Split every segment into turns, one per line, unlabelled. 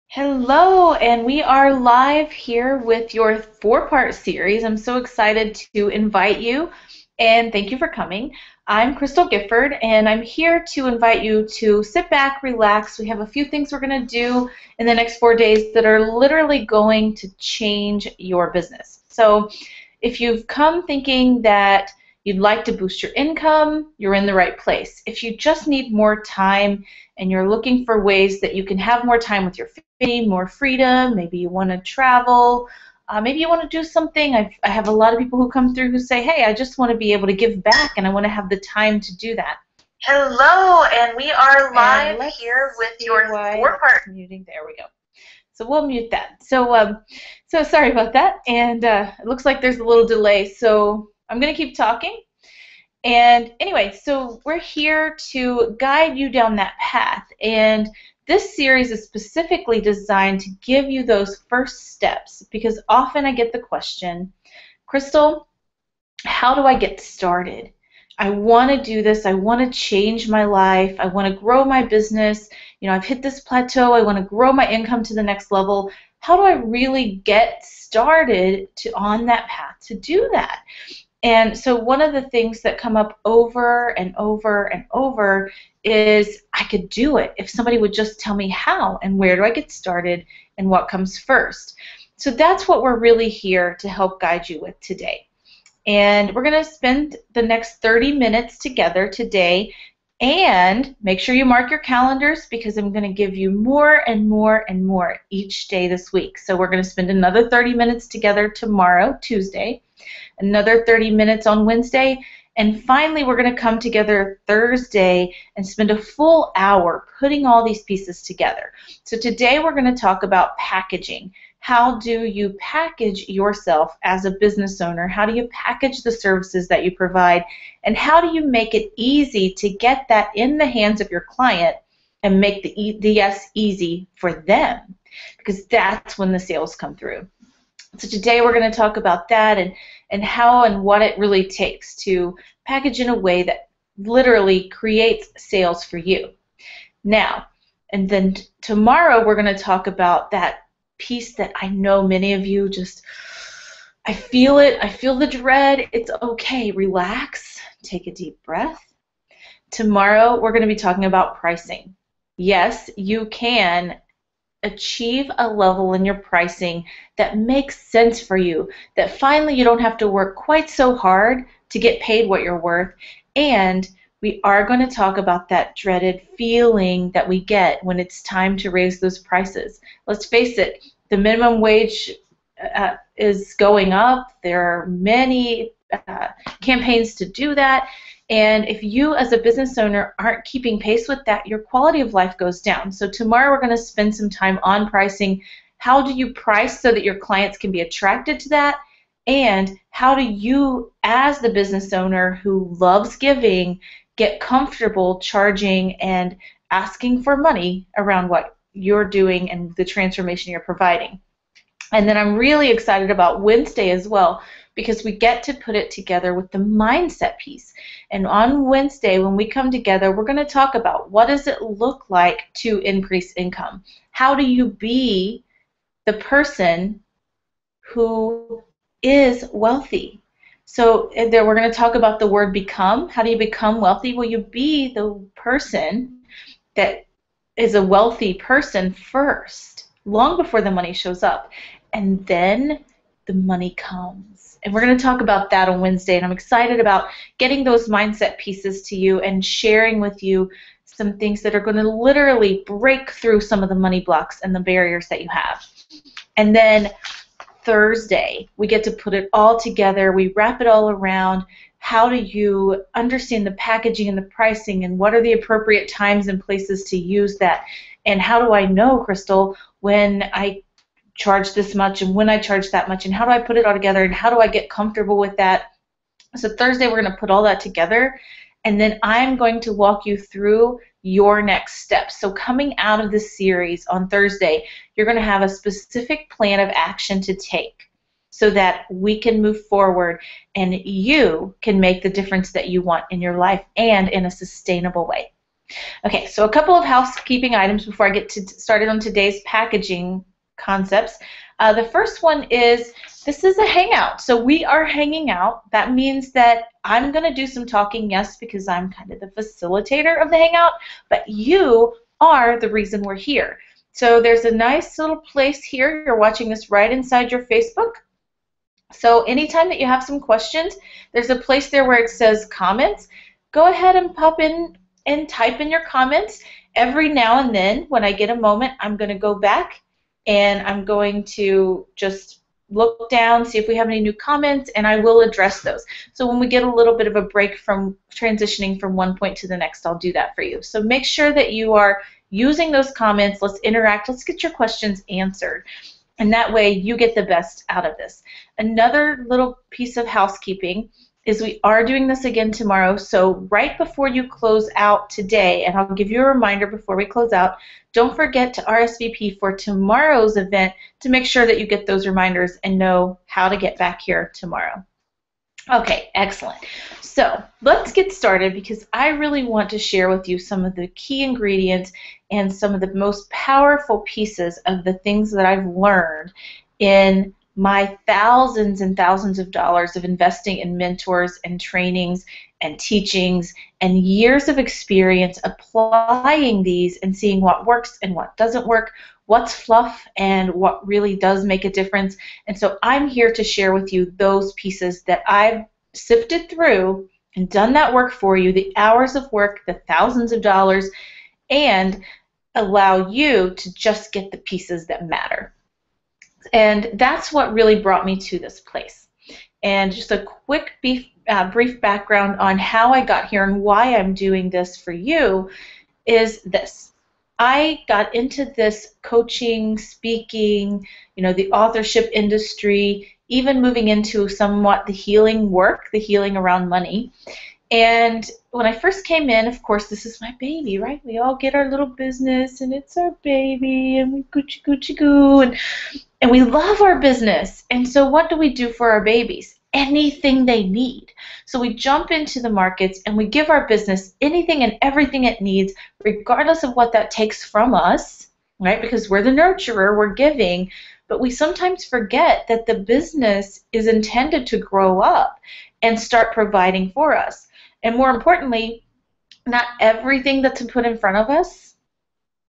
Hello, and we are live here with your four-part series. I'm so excited to invite you, and thank you for coming. I'm Crystal Gifford, and I'm here to invite you to sit back, relax. We have a few things we're going to do in the next 4 days that are literally going to change your business. So if you've come thinking that you'd like to boost your income, you're in the right place. If you just need more time and you're looking for ways that you can have more time with your family, more freedom, maybe you want to travel, maybe you want to do something. I have a lot of people who come through who say, hey, I just want to be able to give back and I want to have the time to do that. Hello, and we are live here with your four-part muting. There we go. So we'll mute that. So sorry about that, and it looks like there's a little delay. So I'm going to keep talking. And anyway, so we're here to guide you down that path. And this series is specifically designed to give you those first steps because often I get the question, Crystal, how do I get started? I want to do this. I want to change my life. I want to grow my business. You know, I've hit this plateau. I want to grow my income to the next level. How do I really get started on that path to do that? And so one of the things that come up over and over and over is I could do it if somebody would just tell me how and where do I get started and what comes first. So that's what we're really here to help guide you with today. And we're going to spend the next 30 minutes together today, and make sure you mark your calendars because I'm going to give you more and more and more each day this week. So we're going to spend another 30 minutes together tomorrow, Tuesday, another 30 minutes on Wednesday, and finally we're going to come together Thursday and spend a full hour putting all these pieces together. So today we're going to talk about packaging. How do you package yourself as a business owner? How do you package the services that you provide? And how do you make it easy to get that in the hands of your client and make the yes easy for them? Because that's when the sales come through. So today we're going to talk about that and how and what it really takes to package in a way that literally creates sales for you. Now, and then tomorrow we're going to talk about that piece that I know many of you just, I feel it, I feel the dread. It's okay, relax, take a deep breath. Tomorrow we're going to be talking about pricing. Yes, you can achieve a level in your pricing that makes sense for you, that finally you don't have to work quite so hard to get paid what you're worth, and we are going to talk about that dreaded feeling that we get when it's time to raise those prices. Let's face it, the minimum wage is going up. There are many campaigns to do that. And if you as a business owner aren't keeping pace with that, your quality of life goes down. So tomorrow we're going to spend some time on pricing. How do you price so that your clients can be attracted to that? And how do you, as the business owner who loves giving, get comfortable charging and asking for money around what you're doing and the transformation you're providing? And then I'm really excited about Wednesday as well because we get to put it together with the mindset piece. And on Wednesday, when we come together, we're going to talk about what does it look like to increase income? How do you be the person who is wealthy? So there we're going to talk about the word become. How do you become wealthy? Will you be the person that is a wealthy person first, long before the money shows up? And then the money comes. And we're going to talk about that on Wednesday, and I'm excited about getting those mindset pieces to you and sharing with you some things that are going to literally break through some of the money blocks and the barriers that you have. And then Thursday, we get to put it all together. We wrap it all around. How do you understand the packaging and the pricing, and what are the appropriate times and places to use that? And how do I know, Crystal, when I charge this much and when I charge that much, and how do I put it all together, and how do I get comfortable with that? So Thursday we're going to put all that together, and then I'm going to walk you through your next steps. So coming out of this series on Thursday, you're going to have a specific plan of action to take so that we can move forward and you can make the difference that you want in your life and in a sustainable way. Okay, so a couple of housekeeping items before I get started on today's packaging concepts. The first one is this is a hangout. So we are hanging out. That means that I'm going to do some talking, yes, because I'm kind of the facilitator of the hangout, but you are the reason we're here. So there's a nice little place here. You're watching this right inside your Facebook. So anytime that you have some questions, there's a place there where it says comments. Go ahead and pop in and type in your comments. Every now and then, when I get a moment, I'm going to go back and I'm going to just look down, see if we have any new comments, and I will address those. So when we get a little bit of a break from transitioning from one point to the next, I'll do that for you. So make sure that you are using those comments. Let's interact. Let's get your questions answered. And that way you get the best out of this. Another little piece of housekeeping is we are doing this again tomorrow. So right before you close out today, and I'll give you a reminder before we close out, don't forget to RSVP for tomorrow's event to make sure that you get those reminders and know how to get back here tomorrow. Okay, excellent. So let's get started because I really want to share with you some of the key ingredients and some of the most powerful pieces of the things that I've learned in my thousands and thousands of dollars of investing in mentors and trainings and teachings and years of experience applying these and seeing what works and what doesn't work, what's fluff and what really does make a difference. And so I'm here to share with you those pieces that I've sifted through and done that work for you, the hours of work, the thousands of dollars, and allow you to just get the pieces that matter. And that's what really brought me to this place. And just a quick brief background on how I got here and why I'm doing this for you is this. I got into this coaching, speaking, the authorship industry, even moving into somewhat the healing work, the healing around money. And when I first came in, of course, this is my baby, right? We all get our little business, and it's our baby, and we goochie goochie goo, and we love our business. And so what do we do for our babies? Anything they need. So we jump into the markets and we give our business anything and everything it needs, regardless of what that takes from us, right? Because we're the nurturer, we're giving, but we sometimes forget that the business is intended to grow up and start providing for us. And more importantly, not everything that's put in front of us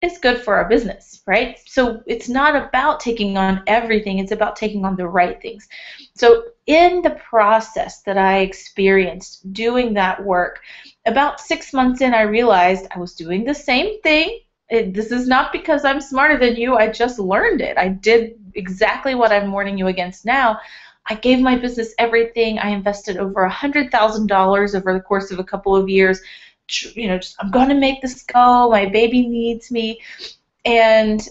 is good for our business, right? So it's not about taking on everything, it's about taking on the right things. So in the process that I experienced doing that work, about 6 months in, I realized I was doing the same thing. This is not because I'm smarter than you, I just learned it. I did exactly what I'm warning you against now. I gave my business everything. I invested over $100,000 over the course of a couple of years. I'm going to make this go. My baby needs me. And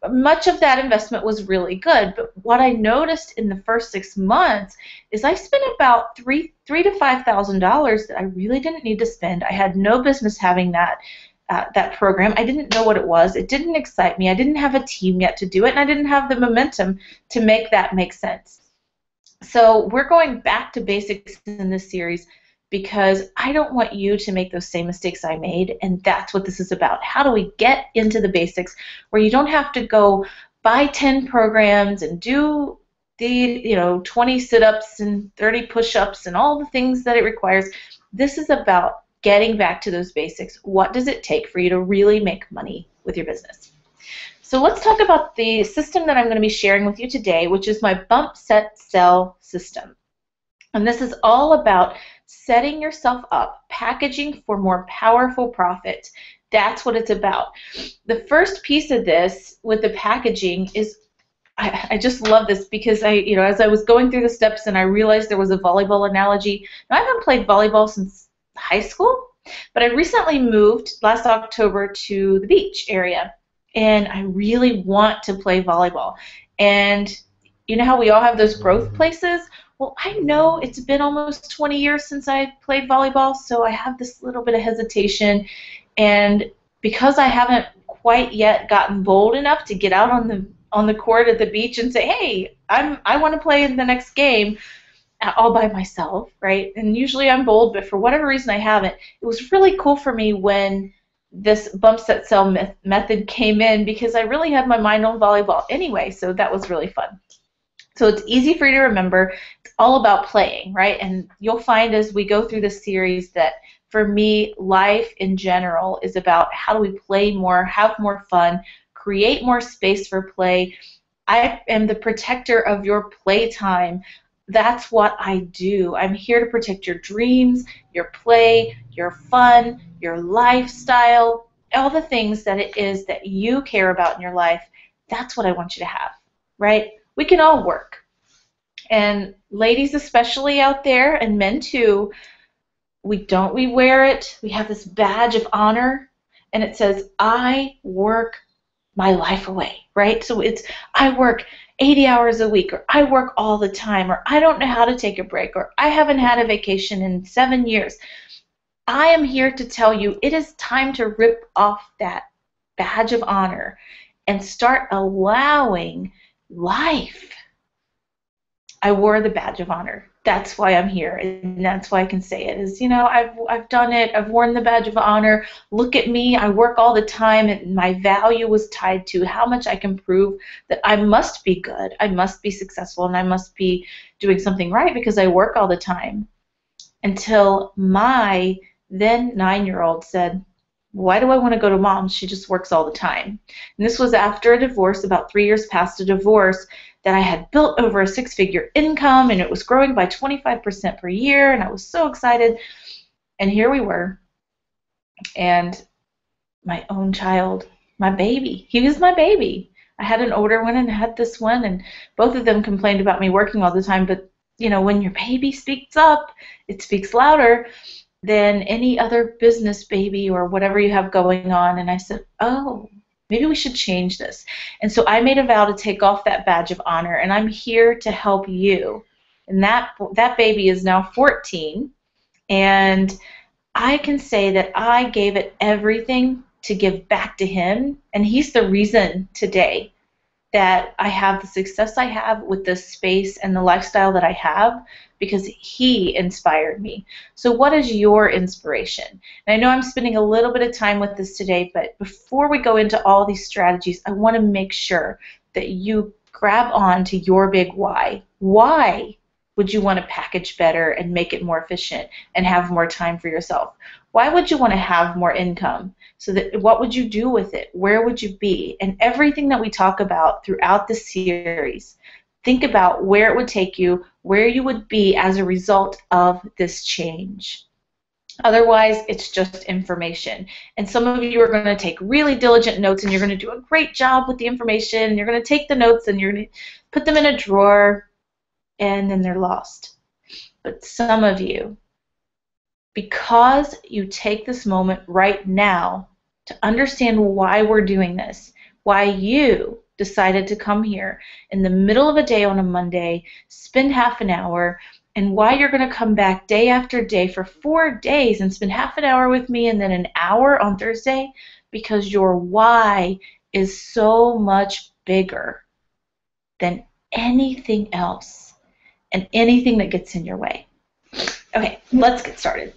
much of that investment was really good. But what I noticed in the first 6 months is I spent about $3,000 to $5,000 that I really didn't need to spend. I had no business having that program. I didn't know what it was. It didn't excite me. I didn't have a team yet to do it, and I didn't have the momentum to make that make sense. So we're going back to basics in this series because I don't want you to make those same mistakes I made, and that's what this is about. How do we get into the basics where you don't have to go buy 10 programs and do the 20 sit-ups and 30 push-ups and all the things that it requires. This is about getting back to those basics. What does it take for you to really make money with your business? So let's talk about the system that I'm going to be sharing with you today, which is my Bump, Set, Sell system. And this is all about setting yourself up, packaging for more powerful profit. That's what it's about. The first piece of this with the packaging is, I just love this because as I was going through the steps and I realized there was a volleyball analogy. Now, I haven't played volleyball since high school, but I recently moved last October to the beach area. And I really want to play volleyball. And you know how we all have those growth places? Well, I know it's been almost 20 years since I played volleyball, so I have this little bit of hesitation. And because I haven't quite yet gotten bold enough to get out on the court at the beach and say, hey, I want to play in the next game, all by myself, right? And usually I'm bold, but for whatever reason I haven't. It was really cool for me when this bump set sell method came in because I really had my mind on volleyball anyway, so that was really fun. So it's easy for you to remember. It's all about playing, right? And you'll find as we go through this series that for me, life in general is about how do we play more, have more fun, create more space for play. I am the protector of your playtime. That's what I do. I'm here to protect your dreams, your play, your fun, your lifestyle, all the things that it is that you care about in your life. That's what I want you to have, right? We can all work. And ladies especially out there, and men too, we wear it. We have this badge of honor, and it says, I work my life away, right? So it's, I work 80 hours a week, or I work all the time, or I don't know how to take a break, or I haven't had a vacation in 7 years. I am here to tell you it is time to rip off that badge of honor and start allowing life. I wore the badge of honor. That's why I'm here, and that's why I can say it. Is, you know, I've done it. I've worn the badge of honor. Look at me. I work all the time, and my value was tied to how much I can prove that I must be good, I must be successful, and I must be doing something right because I work all the time. Until my then 9-year-old said, why do I want to go to mom? She just works all the time. And this was after a divorce, about 3 years past a divorce, that I had built over a 6-figure income, and it was growing by 25% per year, and I was so excited. And here we were, and my own child, my baby, he was my baby. I had an older one and had this one, and both of them complained about me working all the time, but you know, when your baby speaks up, it speaks louder than any other business baby or whatever you have going on. And I said, oh, maybe we should change this. And so I made a vow to take off that badge of honor, and I'm here to help you. And that baby is now 14, and I can say that I gave it everything to give back to him, and he's the reason today that I have the success I have with the space and the lifestyle that I have, because he inspired me. So what is your inspiration? And I know I'm spending a little bit of time with this today, but before we go into all these strategies, I want to make sure that you grab on to your big why. Why would you want to package better and make it more efficient and have more time for yourself? Why would you want to have more income? So that, what would you do with it? Where would you be? And everything that we talk about throughout the series, think about where it would take you, where you would be as a result of this change. Otherwise, it's just information. And some of you are going to take really diligent notes, and you're going to do a great job with the information. You're going to take the notes, and you're going to put them in a drawer, and then they're lost. But some of you, because you take this moment right now to understand why we're doing this, why you decided to come here in the middle of a day on a Monday, spend half an hour, and why you're going to come back day after day for 4 days and spend half an hour with me and then an hour on Thursday, because your why is so much bigger than anything else and anything that gets in your way. Okay, let's get started.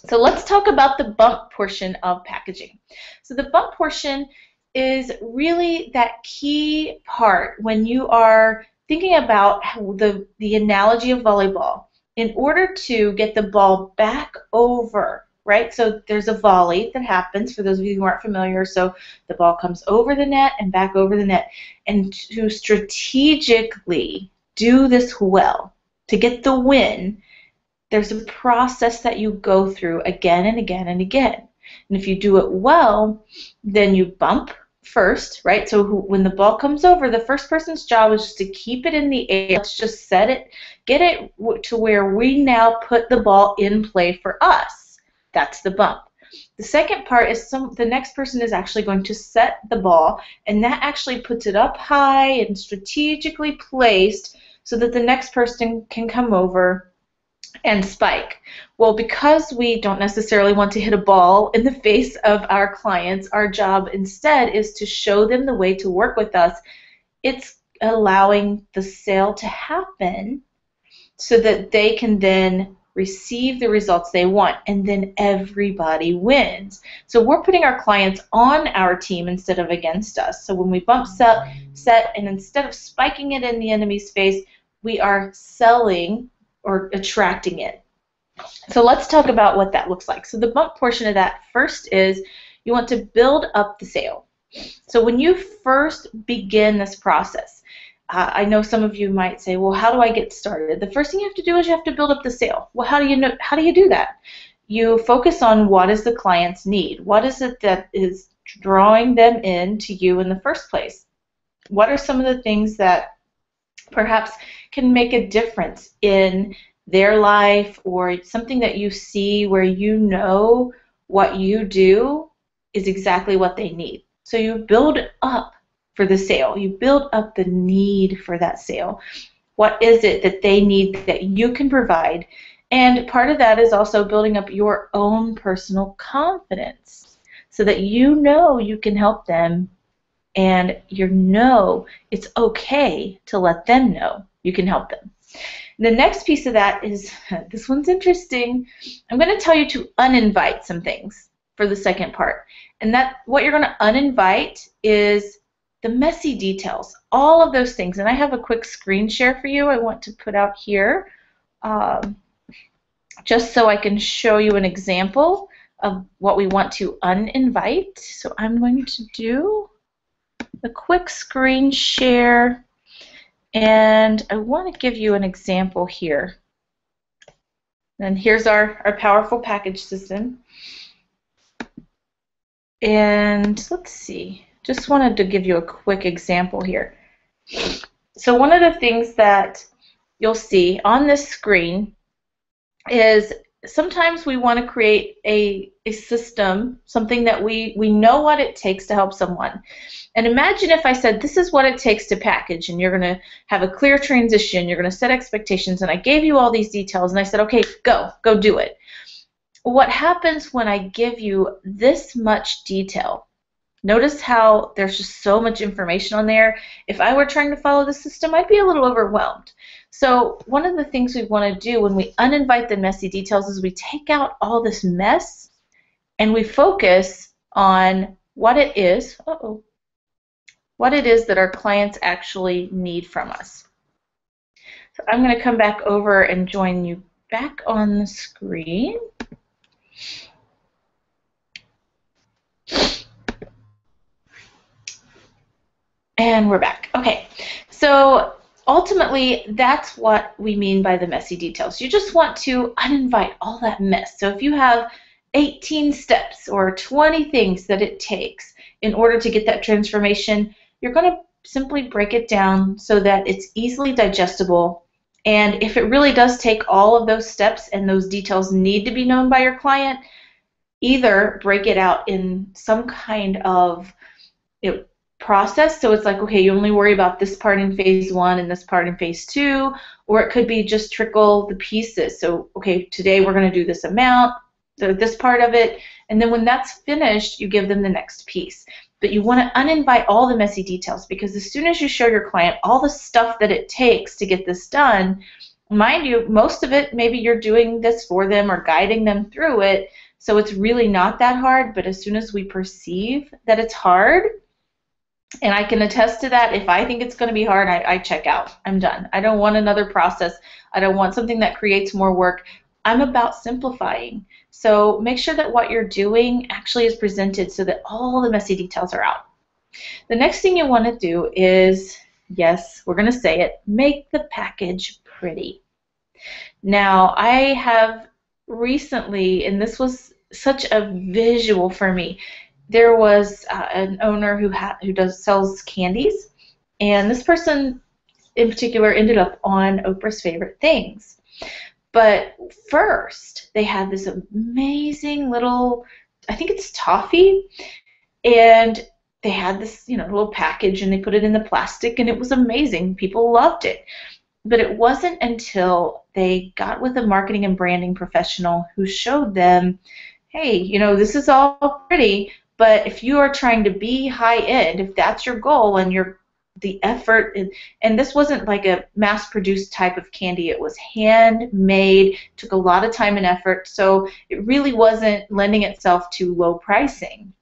So let's talk about the bump portion of packaging. So the bump portion is really that key part when you are thinking about the analogy of volleyball. In order to get the ball back over, right? So there's a volley that happens, for those of you who aren't familiar. So the ball comes over the net and back over the net. And to strategically do this well, to get the win, there's a process that you go through again and again and again. And if you do it well, then you bump first, right? So when the ball comes over, the first person's job is just to keep it in the air. Let's just set it, get it to where we now put the ball in play for us. That's the bump. The second part is the next person is actually going to set the ball, and that actually puts it up high and strategically placed so that the next person can come over and spike. Well, because we don't necessarily want to hit a ball in the face of our clients, our job instead is to show them the way to work with us. It's allowing the sale to happen so that they can then receive the results they want, and then everybody wins. So we're putting our clients on our team instead of against us. So when we bump set, and instead of spiking it in the enemy's face, we are selling or attracting it. So let's talk about what that looks like. So the bump portion of that first is you want to build up the sale. So when you first begin this process, I know some of you might say, well, how do I get started? The first thing you have to do is you have to build up the sale. Well, how do you do that? You focus on what is the client's need. What is it that is drawing them in to you in the first place? What are some of the things that perhaps can make a difference in their life, or something that you see where you know what you do is exactly what they need? So you build up for the sale. You build up the need for that sale. What is it that they need that you can provide? And part of that is also building up your own personal confidence so that you know you can help them, and you know it's okay to let them know you can help them. The next piece of that is, this one's interesting. I'm going to tell you to uninvite some things for the second part. And that what you're going to uninvite is the messy details, all of those things. And I have a quick screen share for you I want to put out here, just so I can show you an example of what we want to uninvite. So I'm going to do a quick screen share, and I want to give you an example here. And here's our powerful package system. And let's see, just wanted to give you a quick example here. So one of the things that you'll see on this screen is sometimes we want to create a system, something that we know what it takes to help someone. And imagine if I said, this is what it takes to package, and you're going to have a clear transition, you're going to set expectations, and I gave you all these details, and I said, okay, go do it. What happens when I give you this much detail? Notice how there's just so much information on there. If I were trying to follow the system, I'd be a little overwhelmed. So one of the things we want to do when we uninvite the messy details is we take out all this mess and we focus on what it is, what it is that our clients actually need from us. So I'm going to come back over and join you back on the screen. And we're back. Okay, so ultimately that's what we mean by the messy details. You just want to uninvite all that mess. So if you have 18 steps or 20 things that it takes in order to get that transformation, you're going to simply break it down so that it's easily digestible. And if it really does take all of those steps and those details need to be known by your client, either break it out in some kind of process. So it's like, okay, you only worry about this part in phase 1 and this part in phase 2, or it could be just trickle the pieces. So, okay, today we're going to do this amount, this part of it, and then when that's finished, you give them the next piece. But you want to uninvite all the messy details, because as soon as you show your client all the stuff that it takes to get this done, mind you, most of it, maybe you're doing this for them or guiding them through it, so it's really not that hard. But as soon as we perceive that it's hard, and I can attest to that, if I think it's going to be hard, I check out. I'm done. I don't want another process. I don't want something that creates more work. I'm about simplifying. So make sure that what you're doing actually is presented so that all the messy details are out. The next thing you want to do is, yes, we're going to say it, make the package pretty. Now, I have recently, and this was such a visual for me, there was an owner who sells candies, and this person in particular ended up on Oprah's Favorite Things. But first, they had this amazing little, I think it's toffee, and they had this, little package, and they put it in the plastic, and it was amazing. People loved it. But it wasn't until they got with a marketing and branding professional who showed them, hey, this is all pretty, but if you are trying to be high-end, if that's your goal and you're the effort, and this wasn't like a mass-produced type of candy. It was handmade, took a lot of time and effort, so it really wasn't lending itself to low pricing.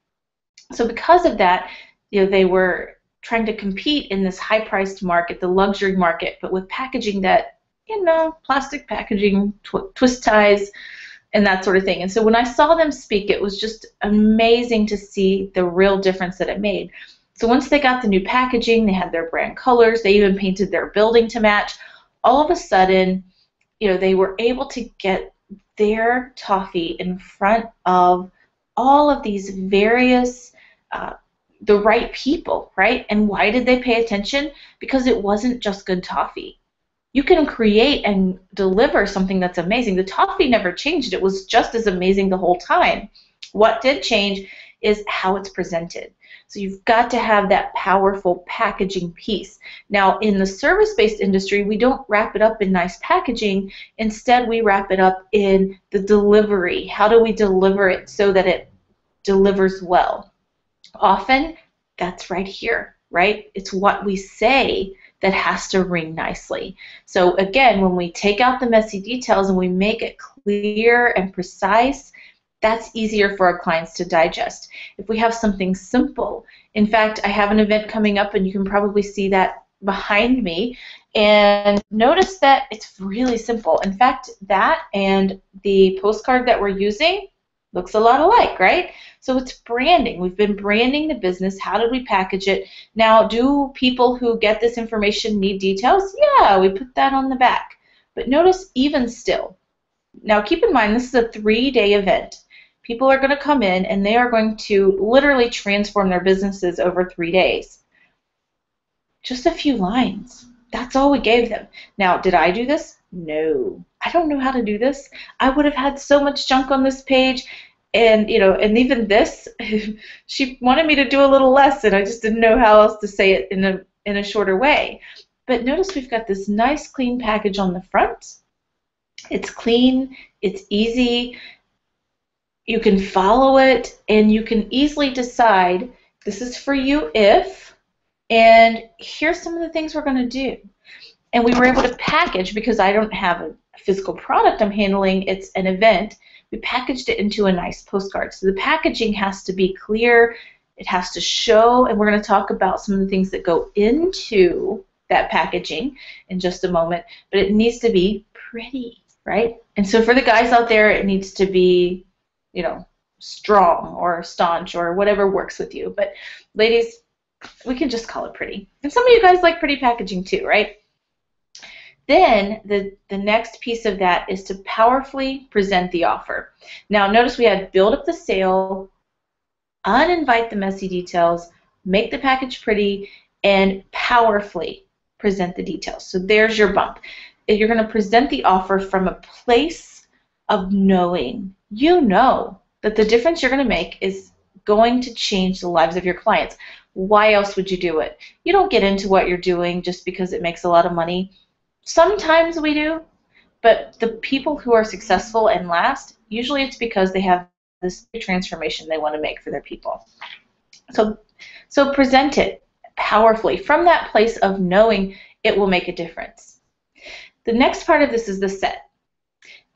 So because of that, they were trying to compete in this high-priced market, the luxury market, but with packaging that, plastic packaging, twist ties, and that sort of thing. And so when I saw them speak, it was just amazing to see the real difference that it made. So once they got the new packaging, they had their brand colors, they even painted their building to match, all of a sudden, they were able to get their toffee in front of all of these various, the right people, right? And why did they pay attention? Because it wasn't just good toffee. You can create and deliver something that's amazing. The toffee never changed. It was just as amazing the whole time. What did change is how it's presented. So you've got to have that powerful packaging piece. Now, in the service-based industry, we don't wrap it up in nice packaging. Instead, we wrap it up in the delivery. How do we deliver it so that it delivers well? Often, that's right here, right? It's what we say that has to ring nicely. So again, when we take out the messy details and we make it clear and precise, that's easier for our clients to digest. If we have something simple, in fact, I have an event coming up and you can probably see that behind me, and notice that it's really simple. In fact, that and the postcard that we're using looks a lot alike, right? So it's branding. We've been branding the business. How did we package it? Now, do people who get this information need details? Yeah, we put that on the back. But notice, even still, now keep in mind this is a 3-day event. People are going to come in and they are going to literally transform their businesses over 3 days. Just a few lines. That's all we gave them. Now, did I do this? No. I don't know how to do this. I would have had so much junk on this page, and and even this, she wanted me to do a little less, and I just didn't know how else to say it in a shorter way. But notice we've got this nice clean package on the front. It's clean, it's easy, you can follow it, and you can easily decide this is for you if, and here's some of the things we're going to do. And we were able to package, because I don't have a physical product I'm handling, it's an event, we packaged it into a nice postcard. So the packaging has to be clear, it has to show, and we're going to talk about some of the things that go into that packaging in just a moment, but it needs to be pretty, right? And so for the guys out there, it needs to be, strong or staunch or whatever works with you. But ladies, we can just call it pretty. And some of you guys like pretty packaging too, right? Then the next piece of that is to powerfully present the offer. Now notice we had build up the sale, uninvite the messy details, make the package pretty, and powerfully present the details. So there's your bump. You're going to present the offer from a place of knowing. You know that the difference you're going to make is going to change the lives of your clients. Why else would you do it? You don't get into what you're doing just because it makes a lot of money. Sometimes we do, but the people who are successful and last, usually it's because they have this transformation they want to make for their people. So present it powerfully. From that place of knowing, it will make a difference. The next part of this is the set.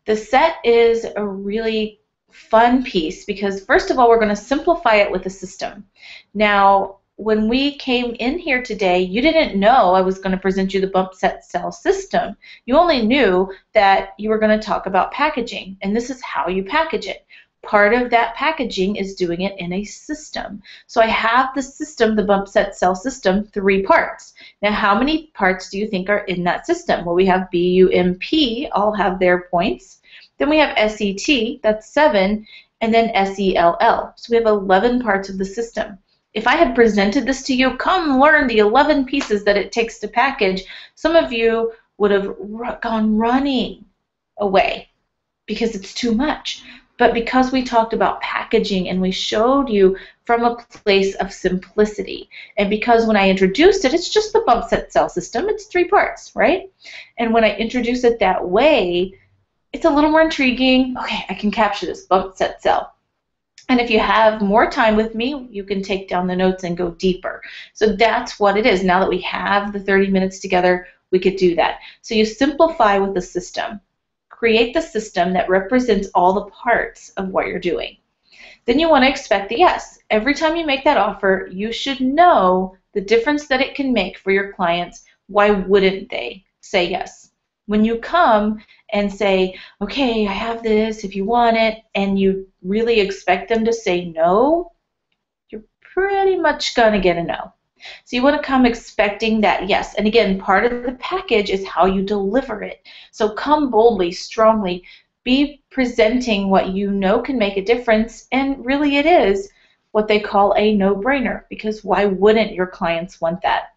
The set is a really fun piece because, first of all, we're going to simplify it with a system. Now, when we came in here today, you didn't know I was going to present you the bump, set, sell system. You only knew that you were going to talk about packaging, and this is how you package it. Part of that packaging is doing it in a system. So I have the system, the bump, set, sell system, 3 parts. Now, how many parts do you think are in that system? Well, we have BUMP, all have their points. Then we have SET, that's 7, and then SELL. So we have 11 parts of the system. If I had presented this to you, come learn the 11 pieces that it takes to package, some of you would have gone running away because it's too much. But because we talked about packaging and we showed you from a place of simplicity, and because when I introduced it, it's just the bump, set, sell system, it's 3 parts, right? And when I introduce it that way, it's a little more intriguing. Okay, I can capture this, bump, set, sell. And if you have more time with me, you can take down the notes and go deeper. So that's what it is. Now that we have the 30 minutes together, we could do that. So you simplify with the system. Create the system that represents all the parts of what you're doing. Then you want to expect the yes. Every time you make that offer, you should know the difference that it can make for your clients. Why wouldn't they say yes? When you come and say, okay, I have this if you want it, and you really expect them to say no, you're pretty much going to get a no. So you want to come expecting that yes. And again, part of the package is how you deliver it. So come boldly, strongly, be presenting what you know can make a difference, and really it is what they call a no-brainer, because why wouldn't your clients want that?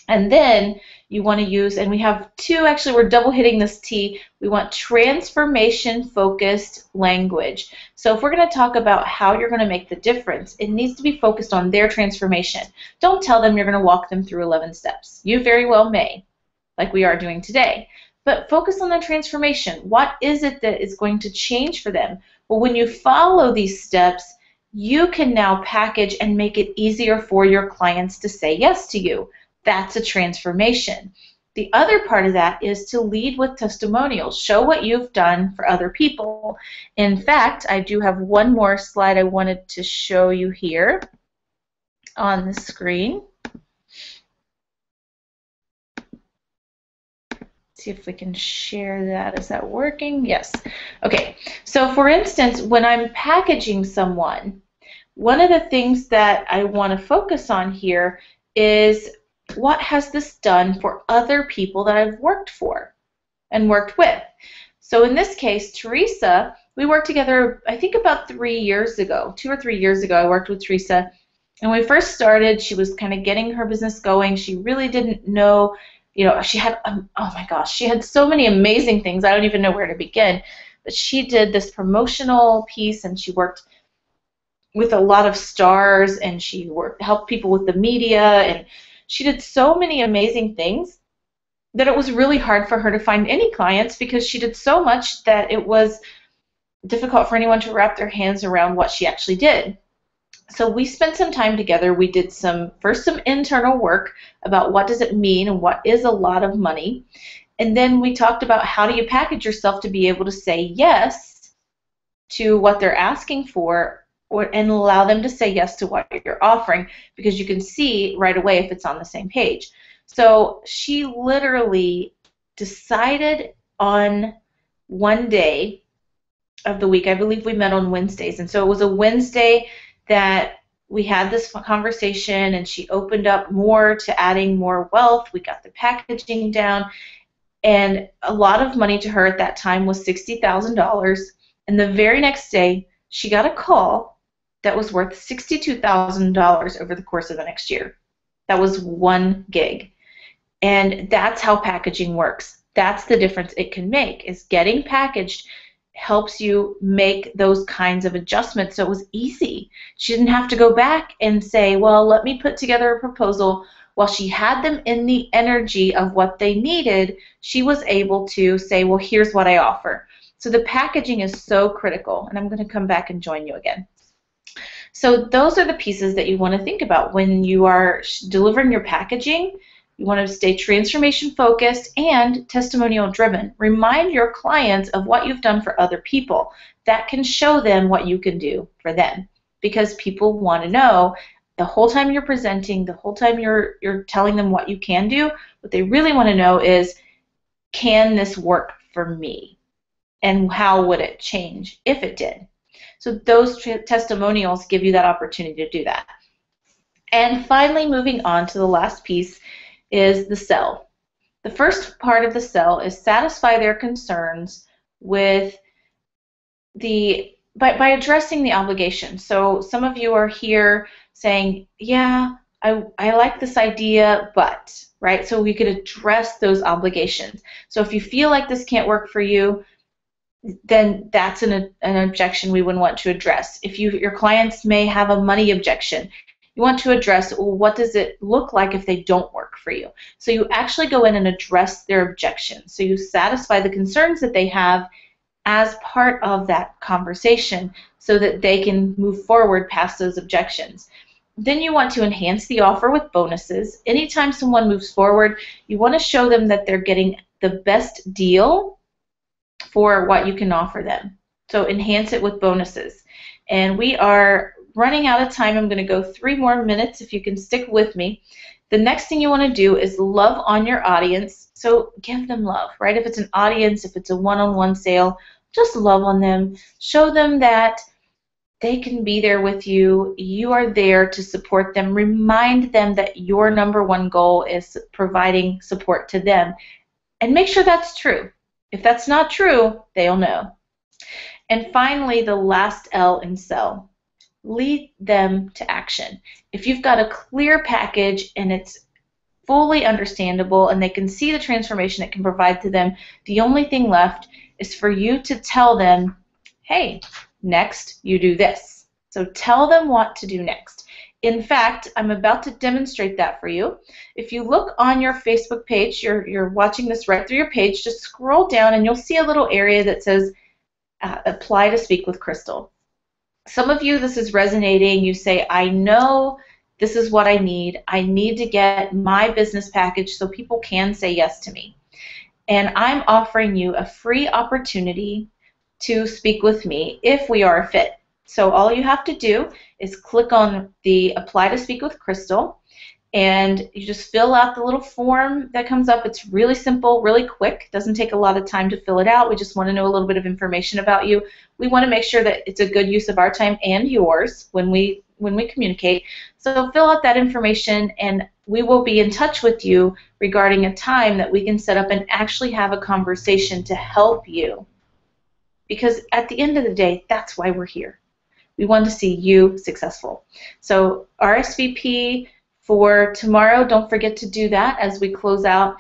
And then you want to use, and we have two, actually we're double hitting this T, we want transformation-focused language. So if we're going to talk about how you're going to make the difference, it needs to be focused on their transformation. Don't tell them you're going to walk them through 11 steps. You very well may, like we are doing today. But focus on the transformation. What is it that is going to change for them? Well, when you follow these steps, you can now package and make it easier for your clients to say yes to you. That's a transformation. The other part of that is to lead with testimonials. Show what you've done for other people. In fact, I do have one more slide I wanted to show you here on the screen. See if we can share that. Is that working? Yes. Okay. So for instance, when I'm packaging someone, one of the things that I want to focus on here is what has this done for other people that I've worked for and worked with. So in this case, Teresa, we worked together, I think about 3 years ago, 2 or 3 years ago, I worked with Teresa. And when we first started, she was kind of getting her business going. She really didn't know, she had, oh my gosh, she had so many amazing things. I don't even know where to begin. But she did this promotional piece, and she worked with a lot of stars, and she helped people with the media, and she did so many amazing things that it was really hard for her to find any clients, because she did so much that it was difficult for anyone to wrap their hands around what she actually did. So we spent some time together. We did first some internal work about what does it mean and what is a lot of money. And then we talked about how do you package yourself to be able to say yes to what they're asking for, and allow them to say yes to what you're offering, because you can see right away if it's on the same page. So she literally decided on one day of the week, I believe we met on Wednesdays, and so it was a Wednesday that we had this conversation, and she opened up more to adding more wealth. We got the packaging down, and a lot of money to her at that time was $60,000, and the very next day she got a call that was worth $62,000 over the course of the next year. That was one gig. And that's how packaging works. That's the difference it can make, is getting packaged helps you make those kinds of adjustments. So it was easy. She didn't have to go back and say, well, let me put together a proposal. While she had them in the energy of what they needed, she was able to say, well, here's what I offer. So the packaging is so critical. And I'm going to come back and join you again. So those are the pieces that you want to think about when you are delivering your packaging. You want to stay transformation focused and testimonial driven. Remind your clients of what you've done for other people. That can show them what you can do for them, because people want to know the whole time you're presenting, the whole time you're telling them what you can do, what they really want to know is, can this work for me? And how would it change if it did? So those testimonials give you that opportunity to do that. And finally, moving on to the last piece is the sell. The first part of the sell is satisfy their concerns with by addressing the obligation. So some of you are here saying, yeah, I like this idea, but, right? So we could address those obligations. So if you feel like this can't work for you, then that's an objection we would want to address. If your clients may have a money objection, you want to address, well, what does it look like if they don't work for you? So you actually go in and address their objections. So you satisfy the concerns that they have, as part of that conversation so that they can move forward past those objections. Then you want to enhance the offer with bonuses. Anytime someone moves forward, you want to show them that they're getting the best deal for what you can offer them. So enhance it with bonuses. And we are running out of time. I'm going to go 3 more minutes if you can stick with me. The next thing you want to do is love on your audience. So give them love, right? If it's an audience, if it's a one-on-one sale, just love on them. Show them that they can be there with you. You are there to support them. Remind them that your #1 goal is providing support to them. And make sure that's true. If that's not true, they'll know. And finally, the last L in sell. Lead them to action. If you've got a clear package and it's fully understandable and they can see the transformation it can provide to them, the only thing left is for you to tell them, hey, next you do this. So tell them what to do next. In fact, I'm about to demonstrate that for you. If you look on your Facebook page, you're watching this right through your page, just scroll down and you'll see a little area that says apply to speak with Crystal. Some of you, this is resonating. You say, I know this is what I need. I need to get my business package so people can say yes to me. And I'm offering you a free opportunity to speak with me if we are a fit. So all you have to do is click on the Apply to Speak with Crystal, and you just fill out the little form that comes up. It's really simple, really quick. Doesn't take a lot of time to fill it out. We just want to know a little bit of information about you. We want to make sure that it's a good use of our time and yours when we communicate. So fill out that information, and we will be in touch with you regarding a time that we can set up and actually have a conversation to help you. Because at the end of the day, that's why we're here. We want to see you successful. So RSVP for tomorrow, don't forget to do that as we close out.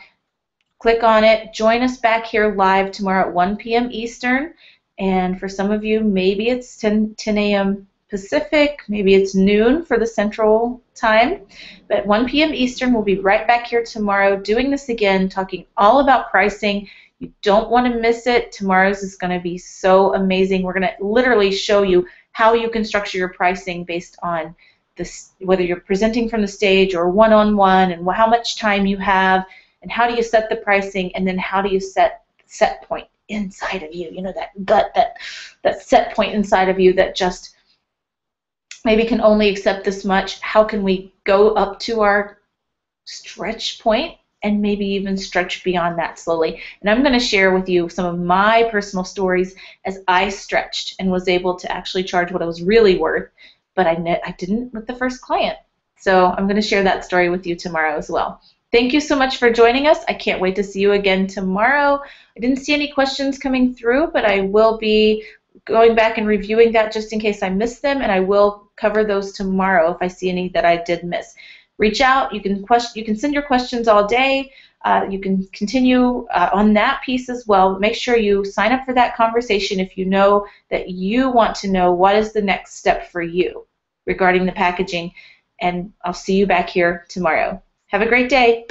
Click on it. Join us back here live tomorrow at 1 p.m. Eastern. And for some of you, maybe it's 10 a.m. Pacific, maybe it's noon for the Central Time. But 1 p.m. Eastern, we'll be right back here tomorrow doing this again, talking all about pricing. You don't want to miss it. Tomorrow's is going to be so amazing. We're going to literally show you how you can structure your pricing based on this, whether you're presenting from the stage or one-on-one, and how much time you have, and how do you set the pricing, and then how do you set point inside of you, that gut, that set point inside of you that just maybe can only accept this much. How can we go up to our stretch point and maybe even stretch beyond that slowly? And I'm going to share with you some of my personal stories as I stretched and was able to actually charge what I was really worth, but I didn't with the first client. So I'm going to share that story with you tomorrow as well. Thank you so much for joining us. I can't wait to see you again tomorrow. I didn't see any questions coming through, but I will be going back and reviewing that just in case I missed them, and I will cover those tomorrow if I see any that I did miss. Reach out. You can send your questions all day. You can continue on that piece as well. Make sure you sign up for that conversation if you know that you want to know what is the next step for you regarding the packaging. And I'll see you back here tomorrow. Have a great day.